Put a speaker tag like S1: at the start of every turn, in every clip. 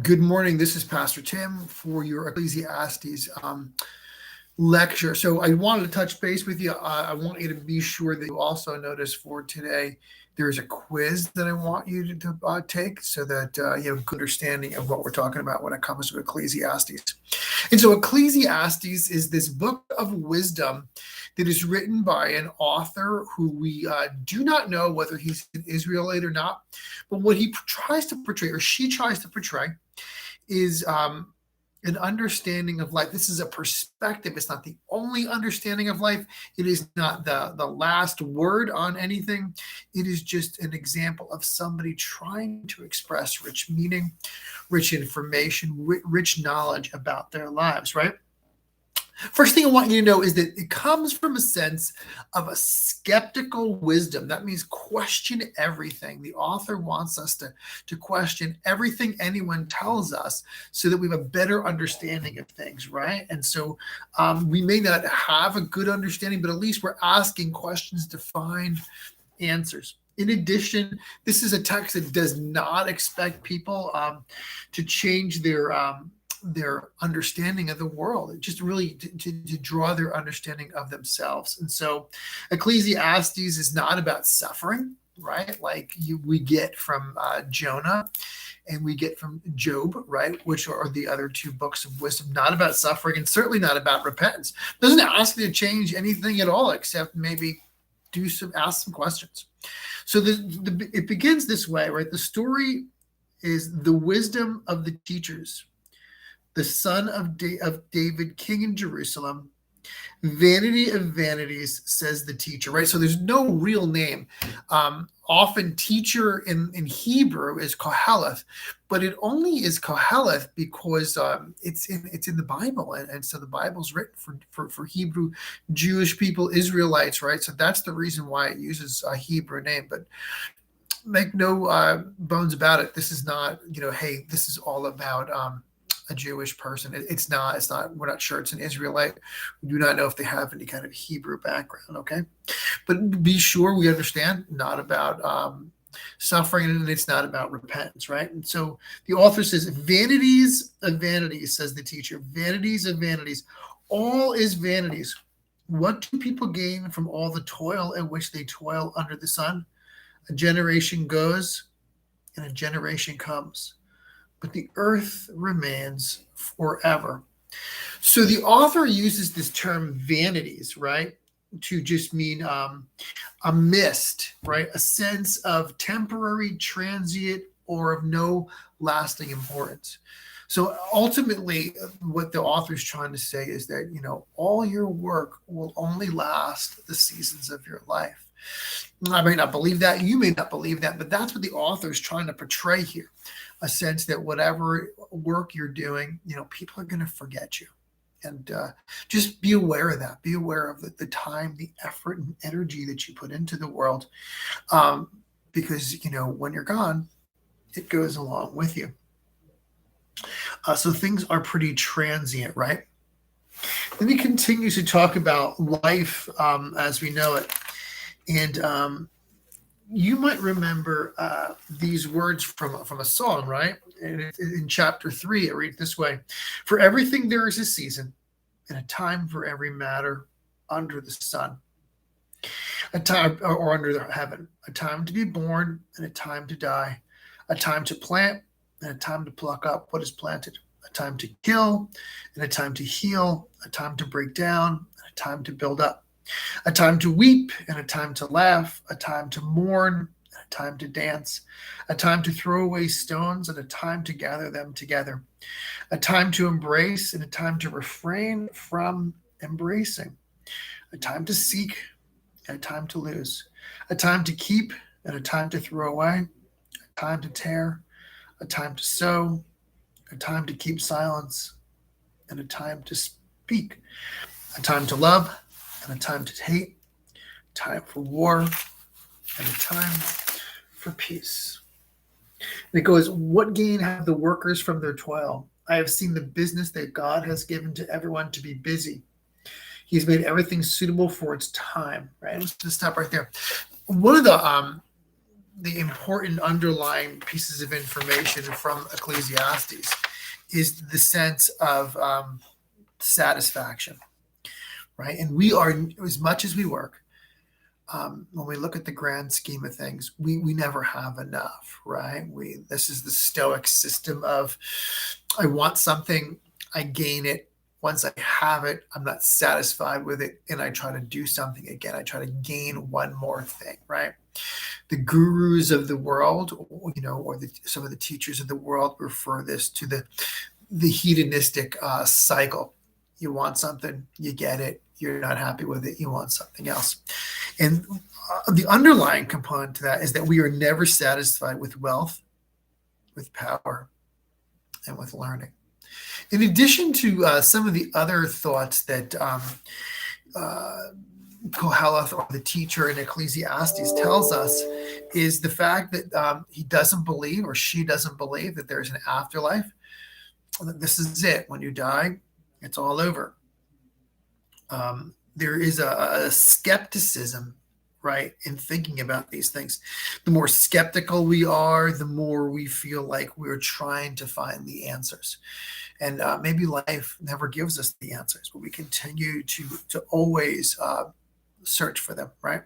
S1: Good morning. This is Pastor Tim for your Ecclesiastes lecture. So I wanted to touch base with you. I want you to be sure that you also notice for today there's a quiz that I want you to take so that you have a good understanding of what we're talking about when it comes to Ecclesiastes. And so Ecclesiastes is this book of wisdom that is written by an author who we do not know whether he's an Israelite or not. But what he tries to portray, or she tries to portray, is an understanding of life. This is a perspective. It's not the only understanding of life. It is not the last word on anything. It is just an example of somebody trying to express rich meaning, rich information, rich knowledge about their lives, right? First thing I want you to know is that it comes from a sense of a skeptical wisdom. That means question everything. The author wants us to question everything anyone tells us so that we have a better understanding of things, right? And so we may not have a good understanding, but at least we're asking questions to find answers. In addition, this is a text that does not expect people to change their understanding of the world. It just really to draw their understanding of themselves. And so Ecclesiastes is not about suffering, right? Like we get from Jonah and we get from Job, right? Which are the other two books of wisdom, not about suffering and certainly not about repentance. It doesn't ask you to change anything at all, except maybe ask some questions. So it begins this way, right? The story is the wisdom of the teachers, the son of David, king in Jerusalem. Vanity of vanities, says the teacher, right? So there's no real name. Often teacher in Hebrew is Koheleth, but it only is Koheleth because it's in the Bible. And so the Bible's written for Hebrew, Jewish people, Israelites, right? So that's the reason why it uses a Hebrew name. But make no bones about it. This is not, hey, this is all about a Jewish person. It's not. We're not sure it's an Israelite. We do not know if they have any kind of Hebrew background. Okay, but be sure we understand not about suffering, and it's not about repentance, right? And so the author says, "Vanities of vanities," says the teacher. Vanities of vanities. All is vanities. What do people gain from all the toil in which they toil under the sun? A generation goes, and a generation comes, but the earth remains forever. So the author uses this term vanities, right, to just mean a mist, right, a sense of temporary, transient, or of no lasting importance. So ultimately, what the author is trying to say is that, all your work will only last the seasons of your life. I may not believe that. You may not believe that, but that's what the author is trying to portray here. A sense that whatever work you're doing, people are going to forget you. And just be aware of that. Be aware of the time, the effort, and energy that you put into the world. Because, when you're gone, it goes along with you. So things are pretty transient, right? Then he continues to talk about life as we know it. And you might remember these words from a song, right? And in chapter 3, it reads this way: "For everything there is a season, and a time for every matter under the sun, a time or under the heaven, a time to be born and a time to die, a time to plant and a time to pluck up what is planted, a time to kill and a time to heal, a time to break down and a time to build up, a time to weep and a time to laugh, a time to mourn and a time to dance, a time to throw away stones and a time to gather them together, a time to embrace and a time to refrain from embracing, a time to seek and a time to lose, a time to keep and a time to throw away, a time to tear, a time to sow, a time to keep silence and a time to speak, a time to love and a time to hate, time for war and a time for peace." And it goes, "What gain have the workers from their toil? I have seen the business that God has given to everyone to be busy. He's made everything suitable for its time." Right? Let's just stop right there. One of the important underlying pieces of information from Ecclesiastes is the sense of satisfaction, right? And we are, as much as we work, when we look at the grand scheme of things, we never have enough, right? This is the Stoic system of I want something, I gain it. Once I have it, I'm not satisfied with it, and I try to do something again. I try to gain one more thing, right? The gurus of the world, or some of the teachers of the world refer this to the hedonistic cycle. You want something, you get it. You're not happy with it, you want something else. And the underlying component to that is that we are never satisfied with wealth, with power, and with learning. In addition to some of the other thoughts that Koheleth, or the teacher in Ecclesiastes, tells us, is the fact that he doesn't believe, or she doesn't believe, that there's an afterlife. This is it. When you die, it's all over. There is a skepticism, right, in thinking about these things. The more skeptical we are, the more we feel like we're trying to find the answers. And maybe life never gives us the answers, but we continue to always search for them, right?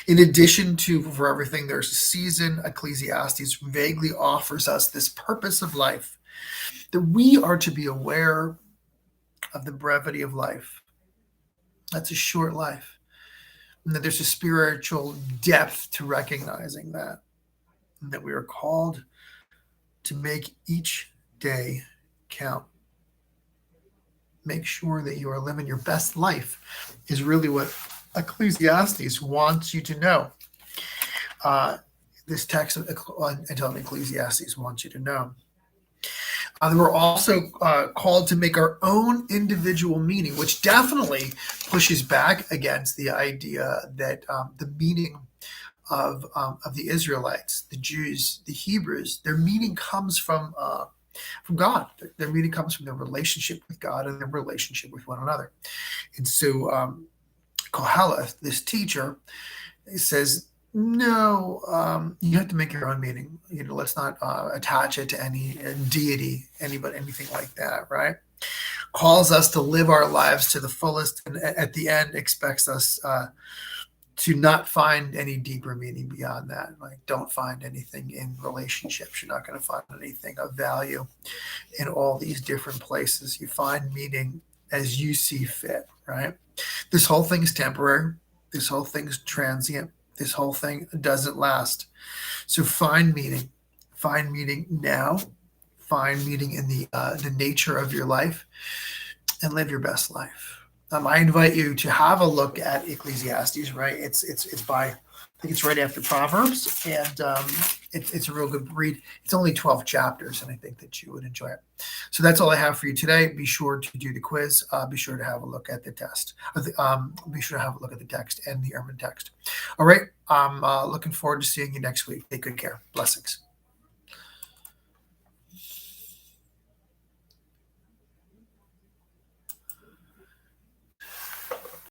S1: In addition to for everything, there's a season. Ecclesiastes vaguely offers us this purpose of life, that we are to be aware of the brevity of life. That's a short life. And that there's a spiritual depth to recognizing that. And that we are called to make each day count. Make sure that you are living your best life is really what Ecclesiastes wants you to know. This text of Ecclesiastes wants you to know. We're also called to make our own individual meaning, which definitely pushes back against the idea that the meaning of the Israelites, the Jews, the Hebrews, their meaning comes from God. Their meaning comes from their relationship with God and their relationship with one another. And so Koheleth, this teacher, says, no, you have to make your own meaning. Let's not attach it to any deity, anybody, anything like that, right? Calls us to live our lives to the fullest, and at the end expects us to not find any deeper meaning beyond that. Like, don't find anything in relationships. You're not going to find anything of value in all these different places. You find meaning as you see fit, right? This whole thing is temporary. This whole thing is transient. This whole thing doesn't last. So find meaning. Find meaning now. Find meaning in the nature of your life, and live your best life. I invite you to have a look at Ecclesiastes. Right, it's by, I think it's right after Proverbs, and it's a real good read. It's only 12 chapters, and I think that you would enjoy it. So that's all I have for you today. Be sure to do the quiz. Be sure to have a look at the test. Be sure to have a look at the text and the Erman text. All right. I'm looking forward to seeing you next week. Take good care. Blessings.